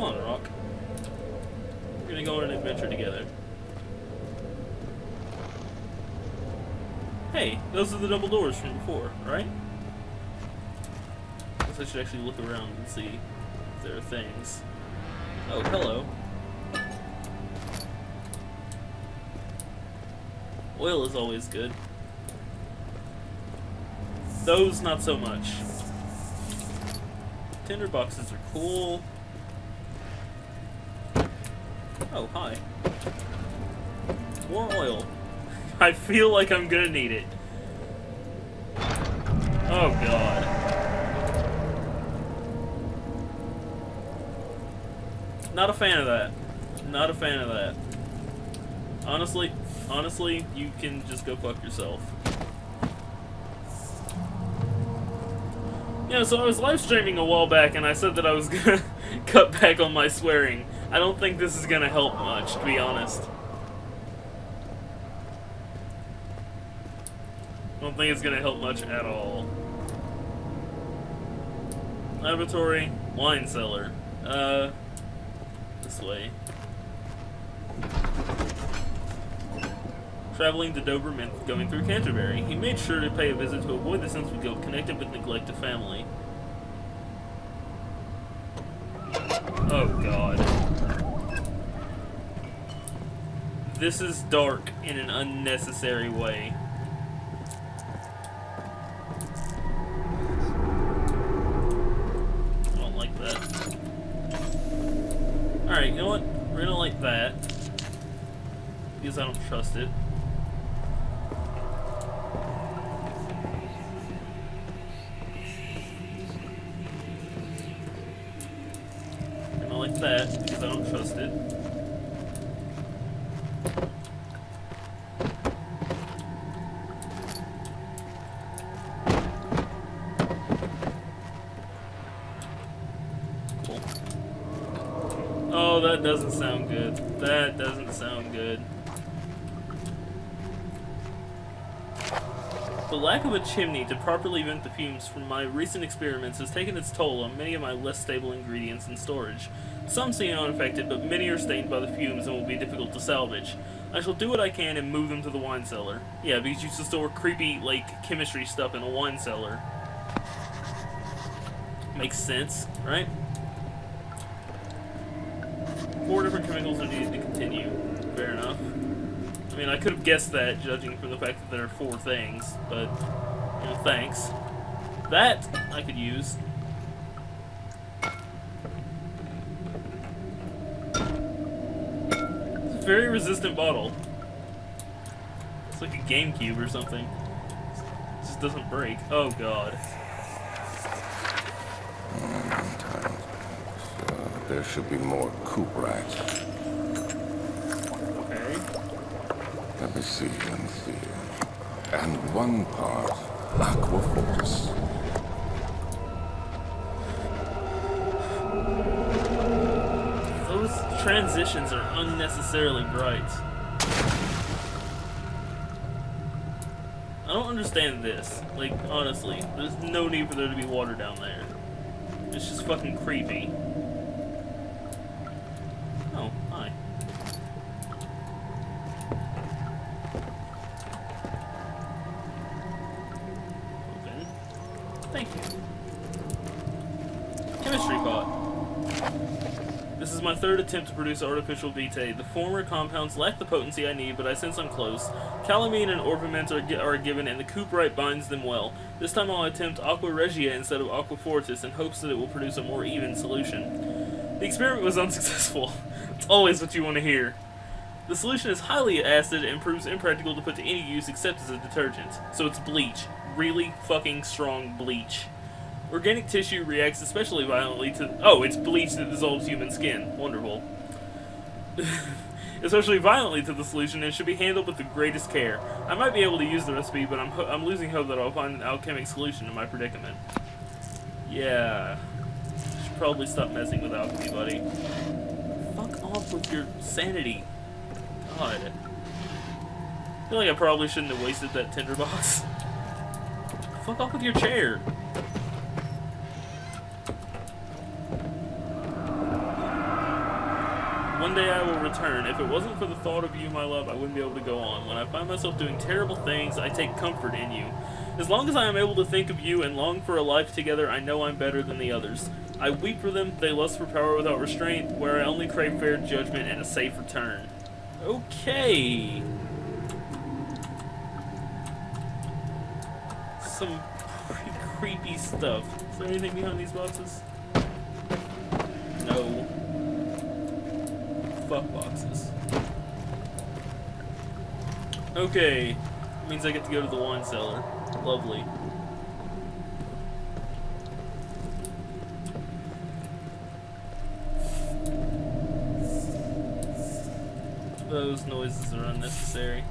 Come on, Rock. We're gonna go on an adventure together. Hey, those are the double doors from before, right? I guess I should actually look around and see if there are things. Oh, hello. Oil is always good. Those, not so much. Tinder boxes are cool. Oh, hi. More oil. I feel like I'm gonna need it. Oh, God. Not a fan of that. Not a fan of that. Honestly, you can just go fuck yourself. Yeah, so I was live streaming a while back and I said that I was gonna cut back on my swearing. I don't think this is gonna help much, to be honest. I don't think it's gonna help much at all. Laboratory, wine cellar. This way. Traveling to Doberman, going through Canterbury. He made sure to pay a visit to avoid the sense of guilt connected with neglect of family. Oh, God. This is dark in an unnecessary way. I don't like that. Alright, you know what? We're gonna like that. Because I don't trust it. And I like that because I don't trust it. Cool. Oh, that doesn't sound good. That doesn't sound good. The lack of a chimney to properly vent the fumes from my recent experiments has taken its toll on many of my less stable ingredients in storage. Some seem unaffected, but many are stained by the fumes and will be difficult to salvage. I shall do what I can and move them to the wine cellar. Yeah, because you used to store creepy, like, chemistry stuff in a wine cellar. Makes sense, right? 4 different chemicals are needed to continue. Fair enough. I mean, I could have guessed that, judging from the fact that there are 4 things, but, you know, thanks. That, I could use. It's a very resistant bottle. It's like a GameCube or something. It just doesn't break. Oh, God. There should be more coop rats. Let me see. And 1 part aquafortis. Those transitions are unnecessarily bright. I don't understand this. Like, honestly, there's no need for there to be water down there. It's just fucking creepy. Oh, hi. Thank you. Chemistry pot. This is my 3rd attempt to produce artificial vitae. The former compounds lack the potency I need, but I sense I'm close. Calamine and orpiment are given, and the cuprite binds them well. This time I'll attempt aqua regia instead of aqua fortis in hopes that it will produce a more even solution. The experiment was unsuccessful. It's always what you want to hear. The solution is highly acid and proves impractical to put to any use except as a detergent. So it's bleach. Really fucking strong bleach. Organic tissue reacts especially violently to... Oh, it's bleach that dissolves human skin. Wonderful. Especially violently to the solution, and should be handled with the greatest care. I might be able to use the recipe, but I'm losing hope that I'll find an alchemic solution to my predicament. Yeah. Should probably stop messing with alchemy, buddy. Fuck off with your sanity. God. I feel like I probably shouldn't have wasted that tinderbox. Fuck off with your chair. One day I will return. If it wasn't for the thought of you, my love, I wouldn't be able to go on. When I find myself doing terrible things, I take comfort in you. As long as I am able to think of you and long for a life together, I know I'm better than the others. I weep for them, they lust for power without restraint, where I only crave fair judgment and a safe return. Okay. Some creepy stuff. Is there anything behind these boxes? No. Fuck boxes. Okay. Means I get to go to the wine cellar. Lovely. Those noises are unnecessary.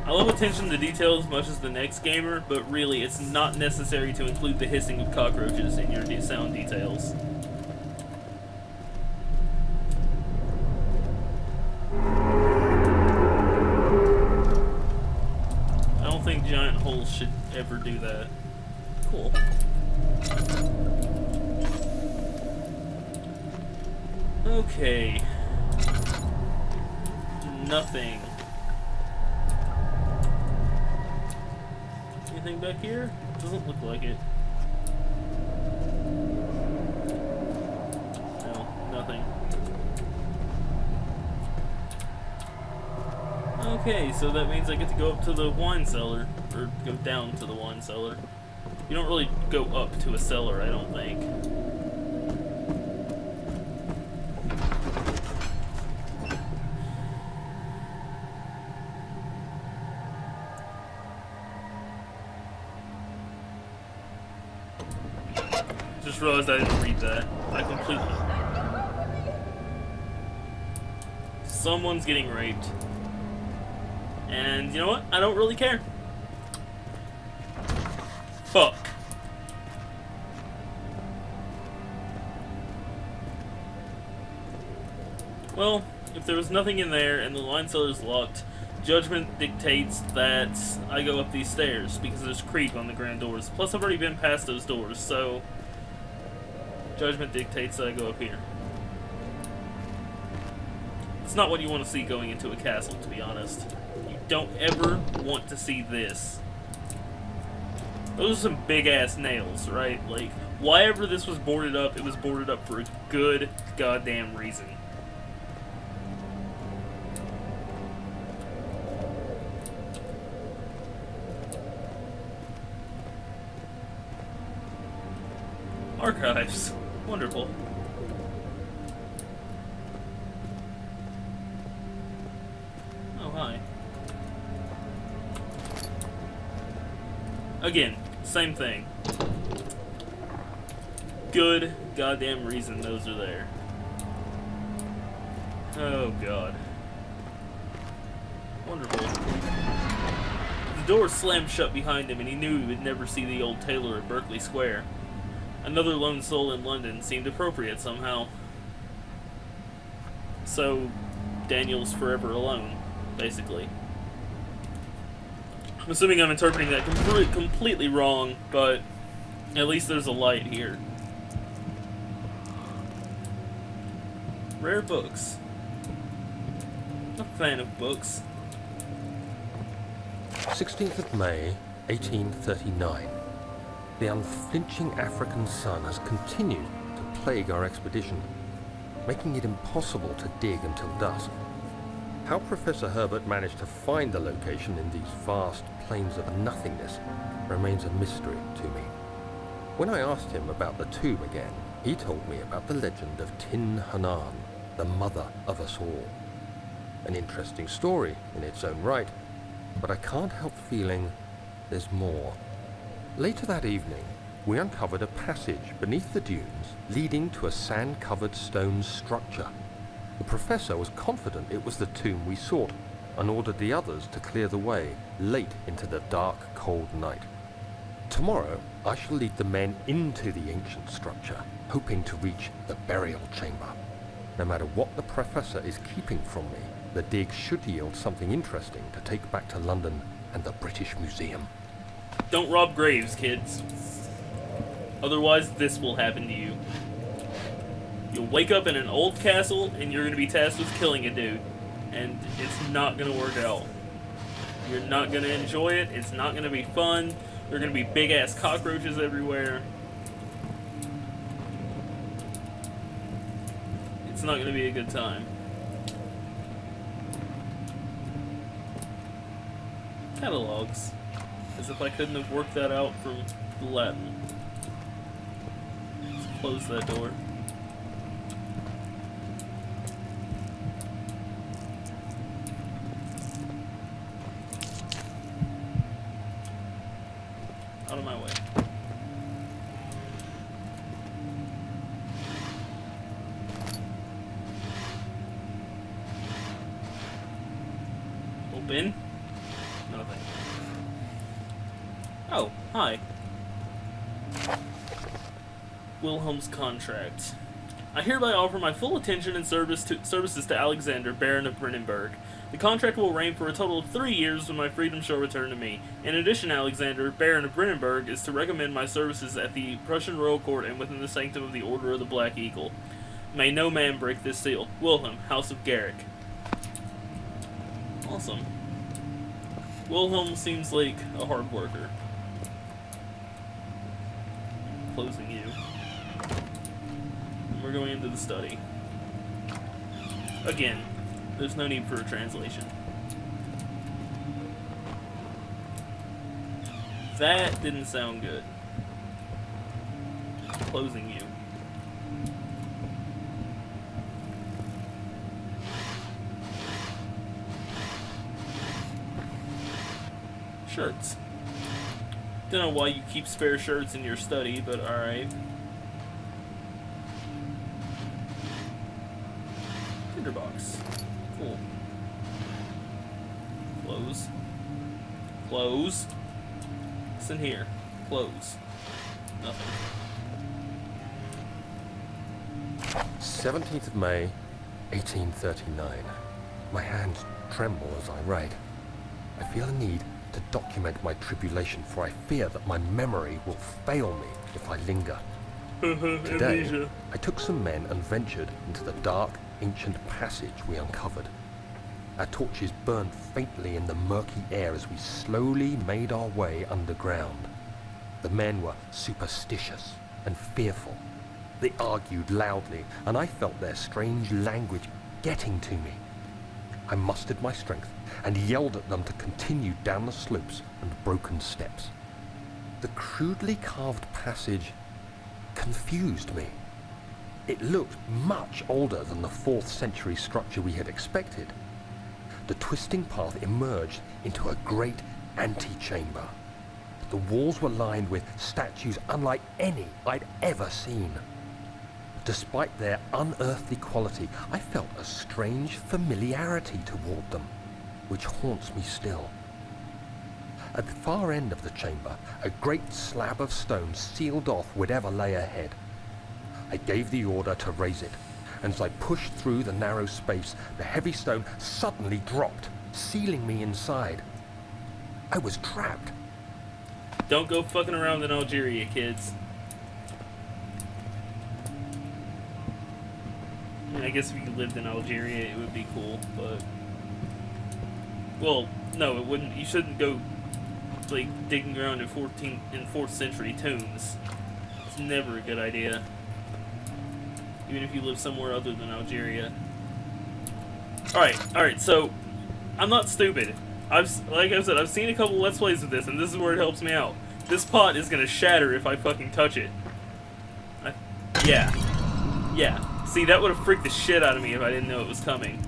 I love attention to detail as much as the next gamer, but really it's not necessary to include the hissing of cockroaches in your sound details. I don't think giant holes should ever do that. Cool. Okay. Nothing. Anything back here? Doesn't look like it. No, nothing. Okay, so that means I get to go up to the wine cellar, or go down to the wine cellar. You don't really go up to a cellar, I don't think. Just realized I didn't read that. I completely... Someone's getting raped. And you know what? I don't really care. Fuck. Well, if there was nothing in there and the wine cellar's locked, judgment dictates that I go up these stairs because there's creep on the grand doors. Plus, I've already been past those doors, so judgment dictates that I go up here. It's not what you want to see going into a castle, to be honest. You don't ever want to see this. Those are some big-ass nails, right? Like, why ever this was boarded up, it was boarded up for a good goddamn reason. Archives. Wonderful. Oh, hi. Again, same thing. Good goddamn reason those are there. Oh, God. Wonderful. The door slammed shut behind him, and he knew he would never see the old tailor at Berkeley Square. Another lone soul in London seemed appropriate somehow. So, Daniel's forever alone, basically. I'm assuming I'm interpreting that completely wrong, but at least there's a light here. Rare books. I'm a fan of books. 16th of May, 1839. The unflinching African sun has continued to plague our expedition, making it impossible to dig until dusk. How Professor Herbert managed to find the location in these vast plains of nothingness remains a mystery to me. When I asked him about the tomb again, he told me about the legend of Tin Hanan, the mother of us all. An interesting story in its own right, but I can't help feeling there's more. Later that evening, we uncovered a passage beneath the dunes leading to a sand-covered stone structure. The professor was confident it was the tomb we sought and ordered the others to clear the way late into the dark, cold night. Tomorrow, I shall lead the men into the ancient structure, hoping to reach the burial chamber. No matter what the professor is keeping from me, the dig should yield something interesting to take back to London and the British Museum. Don't rob graves, kids. Otherwise, this will happen to you. You'll wake up in an old castle, and you're going to be tasked with killing a dude. And it's not going to work out. You're not going to enjoy it. It's not going to be fun. There are going to be big-ass cockroaches everywhere. It's not going to be a good time. Catalogs. As if I couldn't have worked that out from the Latin. Let's close that door. Out of my way. Open. Nothing. Oh, hi. Wilhelm's contract. I hereby offer my full attention and services to Alexander, Baron of Brennenburg. The contract will reign for a total of 3 years when my freedom shall return to me. In addition, Alexander, Baron of Brennenburg, is to recommend my services at the Prussian royal court and within the sanctum of the Order of the Black Eagle. May no man break this seal. Wilhelm, House of Garrick. Awesome. Wilhelm seems like a hard worker. Closing you. And we're going into the study. Again, there's no need for a translation. That didn't sound good. Closing you. Shirts. Don't know why you keep spare shirts in your study, but alright. Tinderbox. Cool. Close. Close. What's in here? Close. Nothing. 17th of May, 1839. My hands tremble as I write. I feel a need to document my tribulation, for I fear that my memory will fail me if I linger. Today, Amnesia. I took some men and ventured into the dark, ancient passage we uncovered. Our torches burned faintly in the murky air as we slowly made our way underground. The men were superstitious and fearful. They argued loudly, and I felt their strange language getting to me. I mustered my strength and yelled at them to continue down the slopes and broken steps. The crudely carved passage confused me. It looked much older than the 4th century structure we had expected. The twisting path emerged into a great antechamber. The walls were lined with statues unlike any I'd ever seen. Despite their unearthly quality, I felt a strange familiarity toward them, which haunts me still. At the far end of the chamber, a great slab of stone sealed off whatever lay ahead. I gave the order to raise it, and as I pushed through the narrow space, the heavy stone suddenly dropped, sealing me inside. I was trapped. Don't go fucking around in Algeria, kids. I mean, I guess if you lived in Algeria, it would be cool, but... Well, no, it wouldn't. You shouldn't go, like, digging around in 4th century tombs. It's never a good idea. Even if you live somewhere other than Algeria. Alright, so, I'm not stupid. Like I said, I've seen a couple Let's Plays of this, and this is where it helps me out. This pot is gonna shatter if I fucking touch it. Yeah. See, that would have freaked the shit out of me if I didn't know it was coming.